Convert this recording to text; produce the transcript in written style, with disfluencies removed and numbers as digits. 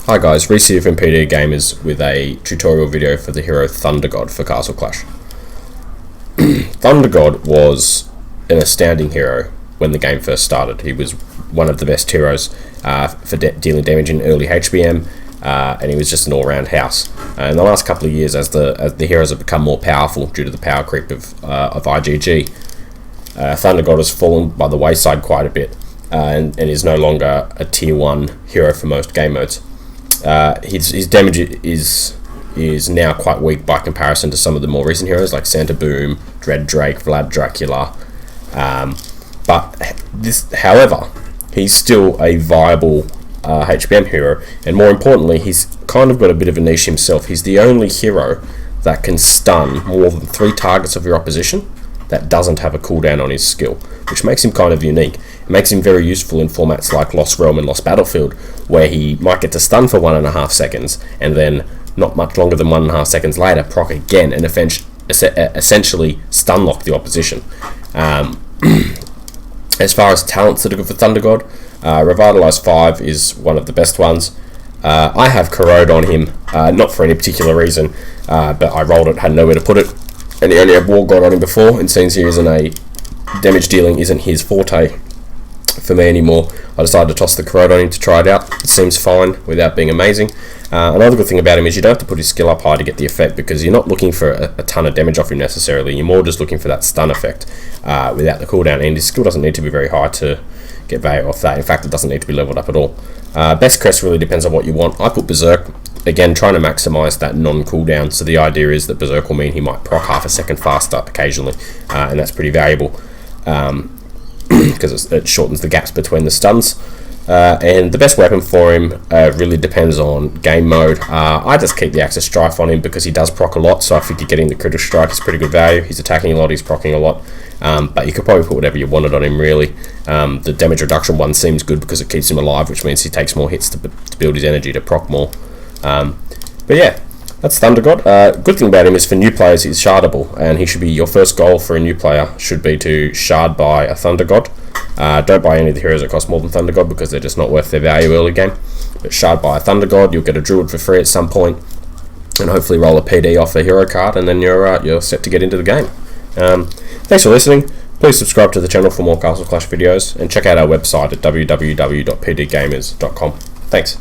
Hi guys, Reece here from PD Gamers with a tutorial video for the hero Thunder God for Castle Clash. Thunder God was an astounding hero when the game first started. He was one of the best heroes for dealing damage in early HBM, and he was just an all-round house. In the last couple of years, as the heroes have become more powerful due to the power creep of IGG, Thunder God has fallen by the wayside quite a bit, and is no longer a tier 1 hero for most game modes. His damage is now quite weak by comparison to some of the more recent heroes like Santa Boom, Dread Drake, Vlad Dracula. However, he's still a viable HBM hero, and more importantly, he's kind of got a bit of a niche himself. He's the only hero that can stun more than 3 targets of your opposition that doesn't have a cooldown on his skill, which makes him kind of unique. It makes him very useful in formats like Lost Realm and Lost Battlefield, where he might get to stun for 1.5 seconds, and then not much longer than 1.5 seconds later proc again and essentially stun lock the opposition. As far as talents that are good for Thunder God, Revitalize 5 is one of the best ones. I have Corrode on him, not for any particular reason, but I rolled it, had nowhere to put it, and he only had War God on him before, and since he isn't damage dealing isn't his forte for me anymore, I decided to toss the Corrode on him to try it out. It seems fine without being amazing. Another good thing about him is you don't have to put his skill up high to get the effect, because you're not looking for a ton of damage off him necessarily. You're more just looking for that stun effect without the cooldown, and his skill doesn't need to be very high to get value off that. In fact, it doesn't need to be leveled up at all. Best crest really depends on what you want. I put Berserk, again trying to maximize that non-cooldown, so the idea is that Berserk will mean he might proc half a second faster occasionally, and that's pretty valuable because it shortens the gaps between the stuns. And the best weapon for him really depends on game mode. I just keep the Axis Strife on him because he does proc a lot, so I figure getting the Critical Strike is pretty good value. He's attacking a lot, he's proccing a lot, but you could probably put whatever you wanted on him really. The damage reduction one seems good because it keeps him alive, which means he takes more hits to build his energy to proc more. But yeah, that's Thunder God. Good thing about him is for new players he's shardable, and he should be your first goal for a new player should be to shard buy a Thunder God. Don't buy any of the heroes that cost more than Thunder God because they're just not worth their value early game. But shard buy a Thunder God, you'll get a Druid for free at some point, and hopefully roll a PD off a hero card, and then you're set to get into the game. Thanks for listening. Please subscribe to the channel for more Castle Clash videos, and check out our website at www.pdgamers.com. Thanks.